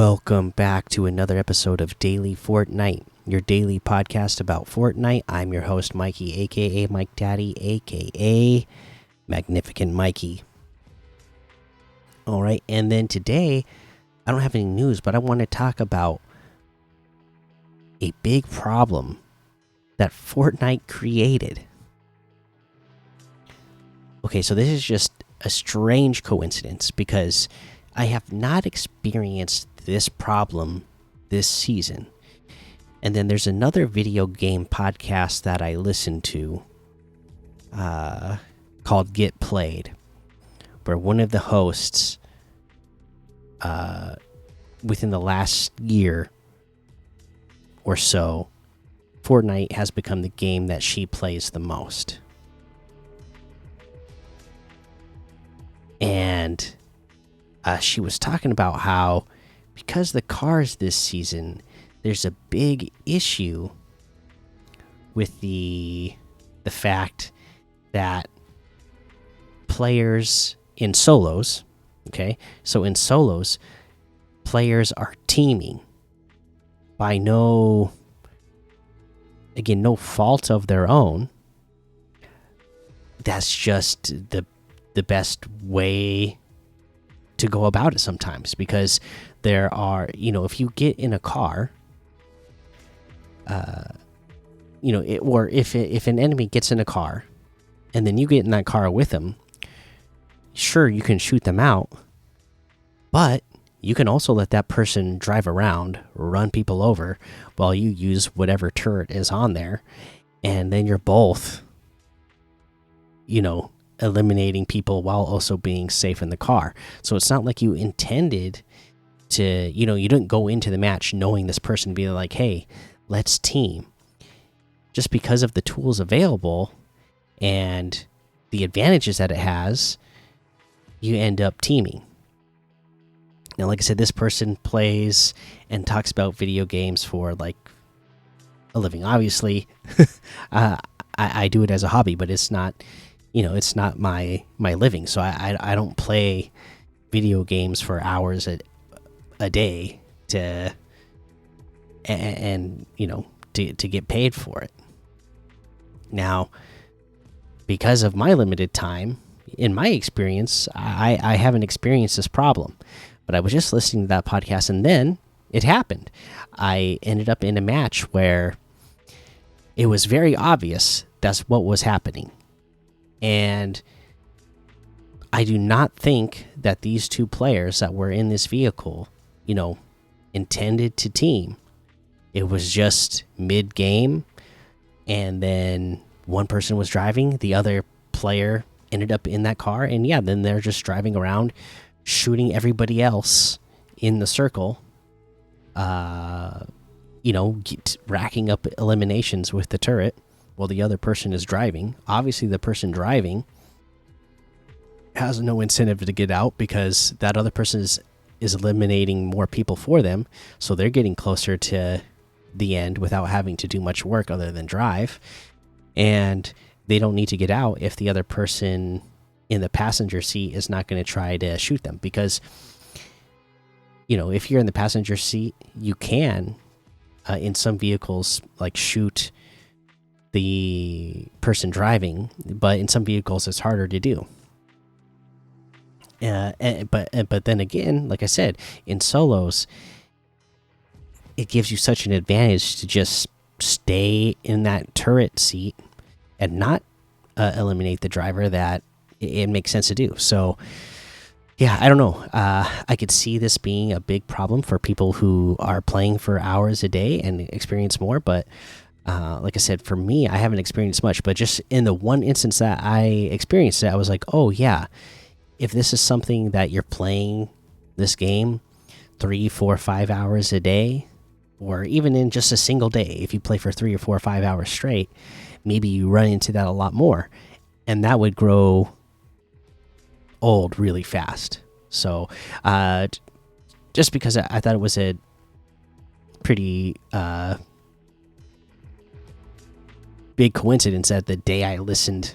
Welcome back to another episode of Daily Fortnite, your daily podcast about Fortnite. I'm your host, Mikey, aka Mike Daddy, aka Magnificent Mikey. All right, and then today, I don't have any news, but I want to talk about a big problem that Fortnite created. Okay, so this is just a strange coincidence because I have not experienced this problem this season. And then there's another video game podcast that I listen to called Get Played, where one of the hosts within the last year or so, Fortnite has become the game that she plays the most. And she was talking about how because the cars this season, there's a big issue with the fact that players in solos, okay, so in solos, players are teaming by no fault of their own. That's just the best way to go about it sometimes, because there are, if you get in a car, or if an enemy gets in a car and then you get in that car with them, sure, you can shoot them out, but you can also let that person drive around, run people over while you use whatever turret is on there, and then you're both, eliminating people while also being safe in the car. So it's not like you intended to, you didn't go into the match knowing this person be like, hey, let's team. Just because of the tools available and the advantages that it has, you end up teaming. Now, like I said, this person plays and talks about video games for like a living. Obviously, I do it as a hobby, but it's not, it's not my living. So I don't play video games for hours a day to get paid for it. Now, because of my limited time, in my experience, I haven't experienced this problem. But I was just listening to that podcast, and then it happened. I ended up in a match where it was very obvious that's what was happening. And I do not think that these two players that were in this vehicle, intended to team. It was just mid-game, and then one person was driving, the other player ended up in that car, and yeah, then they're just driving around, shooting everybody else in the circle, racking up eliminations with the turret while the other person is driving. Obviously, the person driving has no incentive to get out because that other person is eliminating more people for them, so they're getting closer to the end without having to do much work other than drive, and they don't need to get out if the other person in the passenger seat is not going to try to shoot them. Because if you're in the passenger seat, you can in some vehicles like shoot the person driving, but in some vehicles it's harder to do. But then again, like I said, in solos, it gives you such an advantage to just stay in that turret seat and not eliminate the driver that it makes sense to do. So yeah, I don't know. I could see this being a big problem for people who are playing for hours a day and experience more. But like I said, for me, I haven't experienced much. But just in the one instance that I experienced it, I was like, oh yeah, if this is something that you're playing this game 3, 4, 5 hours a day, or even in just a single day, if you play for 3 or 4 or 5 hours straight, maybe you run into that a lot more, and that would grow old really fast. So just because I thought it was a pretty big coincidence that the day I listened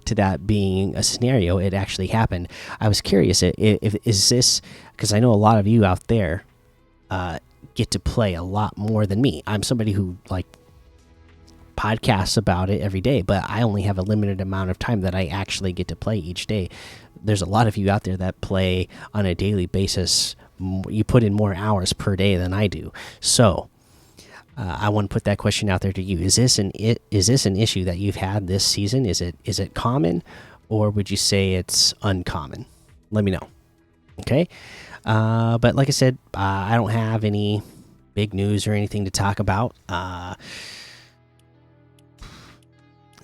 to that being a scenario, it actually happened. I was curious if is this, because I know a lot of you out there get to play a lot more than me. I'm somebody who like podcasts about it every day, but I only have a limited amount of time that I actually get to play each day. There's a lot of you out there that play on a daily basis. You put in more hours per day than I do. So I want to put that question out there to you. Is this an issue that you've had this season? Is it common, or would you say it's uncommon? Let me know. Okay. But like I said, I don't have any big news or anything to talk about.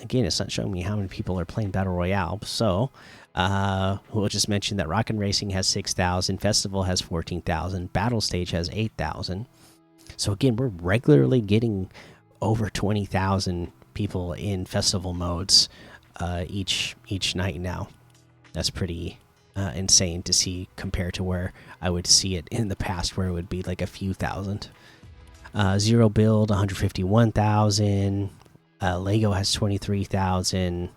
Again, it's not showing me how many people are playing Battle Royale. So we'll just mention that Rocket Racing has 6,000, Festival has 14,000, Battle Stage has 8,000. So again, we're regularly getting over 20,000 people in festival modes each night now. That's pretty insane to see compared to where I would see it in the past, where it would be like a few thousand. Zero Build 151,000. Lego has 23,000.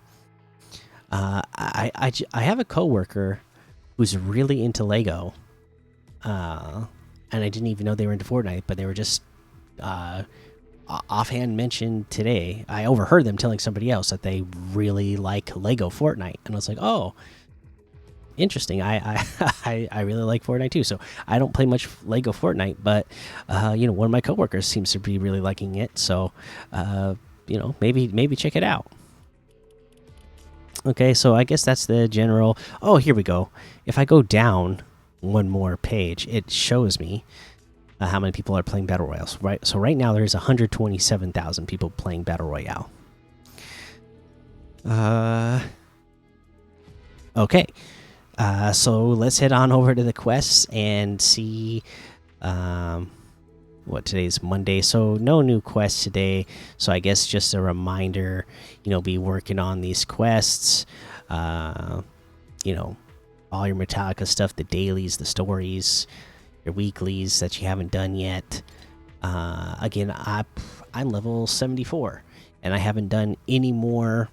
I have a coworker who's really into Lego, and I didn't even know they were into Fortnite, but they were just offhand mentioned today. I overheard them telling somebody else that they really like Lego Fortnite, and I was like, oh, interesting. I I really like Fortnite too. So I don't play much Lego Fortnite, but one of my coworkers seems to be really liking it. So maybe check it out. Okay, so I guess that's the general. Oh, here we go. If I go down one more page, it shows me how many people are playing Battle Royales. Right. So right now there's 127,000 people playing Battle Royale. Okay. So let's head on over to the quests and see what today's Monday. So no new quests today. So I guess just a reminder, be working on these quests. All your Metallica stuff, the dailies, the stories, your weeklies that you haven't done yet. Again, I'm level 74 and I haven't done any more.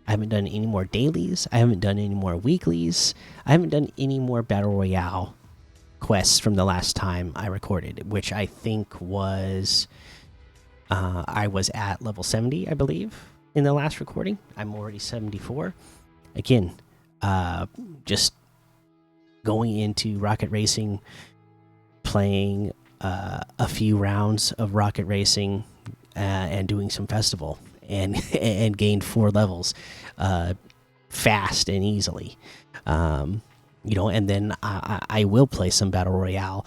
I haven't done any more dailies. I haven't done any more weeklies. I haven't done any more Battle Royale quests from the last time I recorded, which I think was I was at level 70, I believe, in the last recording. I'm already 74. Again, just going into Rocket Racing, playing a few rounds of Rocket Racing, and doing some festival, and gained 4 levels fast and easily. And then I will play some Battle Royale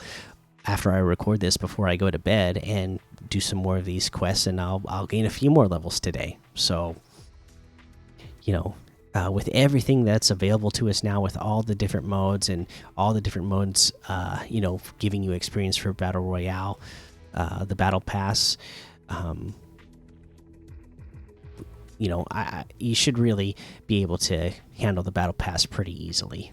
after I record this before I go to bed and do some more of these quests, and I'll gain a few more levels today. So, with everything that's available to us now, with all the different modes and all the different modes, giving you experience for Battle Royale, the Battle Pass, you should really be able to handle the Battle Pass pretty easily.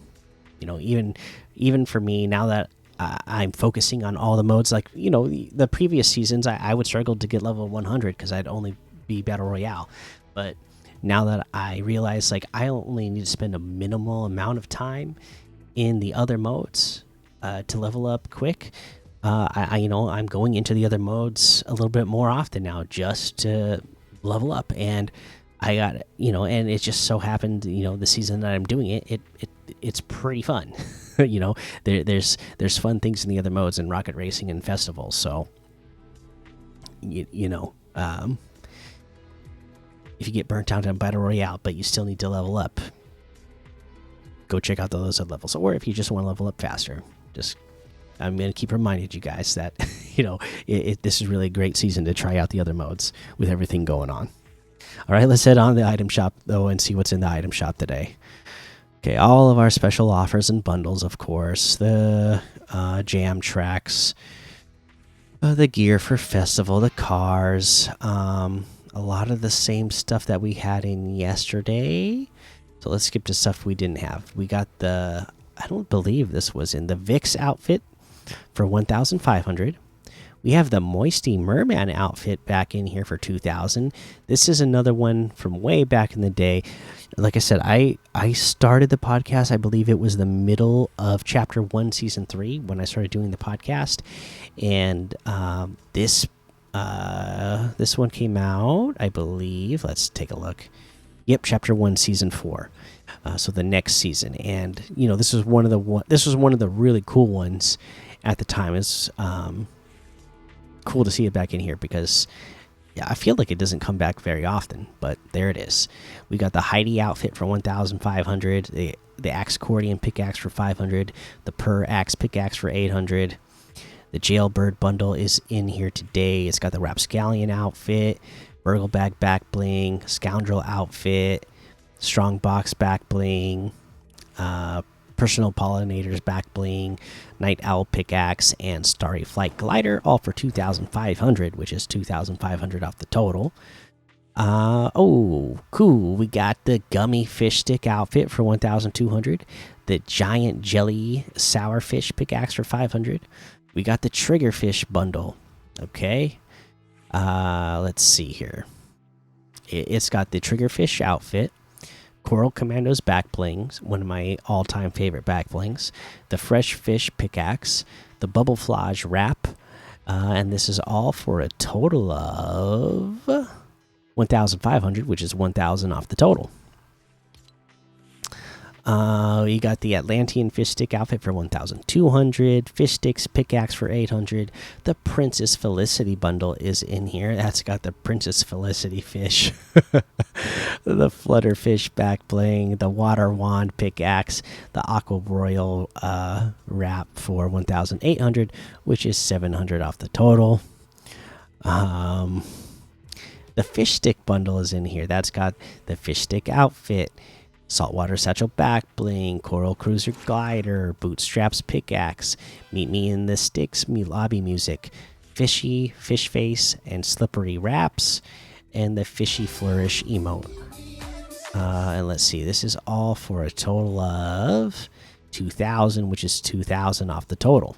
Even for me, now that I'm focusing on all the modes, like the previous seasons, I would struggle to get level 100 because I'd only be Battle Royale. But now that I realize, like, I only need to spend a minimal amount of time in the other modes to level up quick. I'm going into the other modes a little bit more often now just to level up, and I got and it just so happened the season that I'm doing it's pretty fun. There's fun things in the other modes in Rocket Racing and Festival. So if you get burnt out on Battle Royale but you still need to level up, go check out those other levels. Or if you just want to level up faster, I'm going to keep reminding you guys that this is really a great season to try out the other modes with everything going on. All right, let's head on to the item shop, though, and see what's in the item shop today. Okay, all of our special offers and bundles, of course. The jam tracks, the gear for Festival, the cars, a lot of the same stuff that we had in yesterday. So let's skip to stuff we didn't have. We got I don't believe this was in the Vix outfit for 1,500. We have the Moisty Merman outfit back in here for 2000. This is another one from way back in the day. Like I said, I started the podcast, I believe it was the middle of chapter 1 season 3 when I started doing the podcast, and this one came out, I believe. Let's take a look. Yep, chapter 1 season 4. So the next season, and this was one of the really cool ones at the time. It's cool to see it back in here because I feel like it doesn't come back very often, but there it is. We got the Heidi outfit for 1,500, the axe accordion pickaxe for 500, the per axe pickaxe for 800. The jailbird bundle is in here today. It's got the rapscallion outfit, burgle bag back bling, scoundrel outfit, strong box back bling, personal pollinators back bling, night owl pickaxe, and starry flight glider, all for 2,500, which is 2,500 off the total. Oh, cool. We got the gummy fish stick outfit for 1,200, the giant jelly sour fish pickaxe for 500. We got the triggerfish bundle. Okay. Let's see here. It's got the triggerfish outfit, Coral Commandos back blings, one of my all-time favorite back blings, the fresh fish pickaxe, the bubble flage wrap, and this is all for a total of 1,500, which is 1,000 off the total. You got the Atlantean fish stick outfit for 1,200, fish sticks pickaxe for 800. The Princess Felicity bundle is in here. That's got the Princess Felicity fish, the Flutterfish back bling, the water wand pickaxe, the Aqua Royal wrap for 1,800, which is 700 off the total. The fish stick bundle is in here. That's got the fish stick outfit, saltwater satchel back bling, coral cruiser glider, bootstraps pickaxe, meet me in the sticks, me lobby music, fishy fish face and slippery wraps, and the fishy flourish emote. And let's see, this is all for a total of 2,000, which is 2,000 off the total.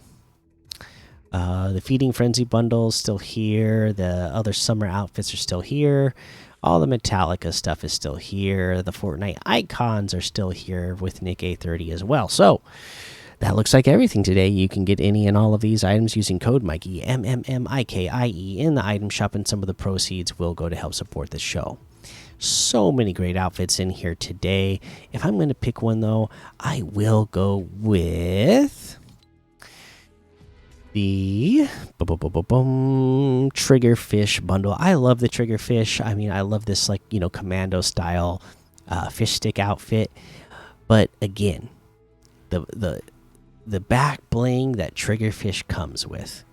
The feeding frenzy bundle is still here. The other summer outfits are still here. All the Metallica stuff is still here. The Fortnite icons are still here with Nick A30 as well. So that looks like everything today. You can get any and all of these items using code Mikey, MMMIKIE, in the item shop, and some of the proceeds will go to help support the show. So many great outfits in here today. If I'm going to pick one, though, I will go with the triggerfish bundle. I love the triggerfish. I mean, I love this, like, commando style fish stick outfit. But again, the back bling that triggerfish comes with,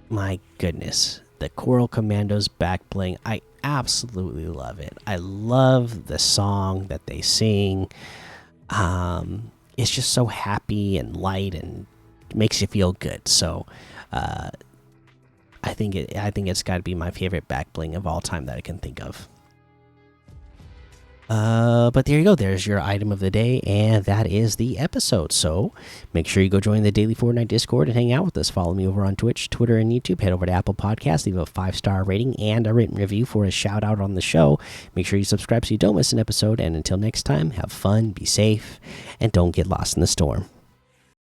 my goodness, the Coral Commandos back bling, I absolutely love it. I love the song that they sing. It's just so happy and light and makes you feel good. So I think it's got to be my favorite back bling of all time that I can think of. But there you go. There's your item of the day, and that is the episode. So make sure you go join the Daily Fortnite Discord and hang out with us. Follow me over on Twitch, Twitter, and YouTube. Head over to Apple Podcasts, leave a 5-star rating and a written review for a shout out on the show. Make sure you subscribe so you don't miss an episode. And until next time, have fun, be safe, and don't get lost in the storm.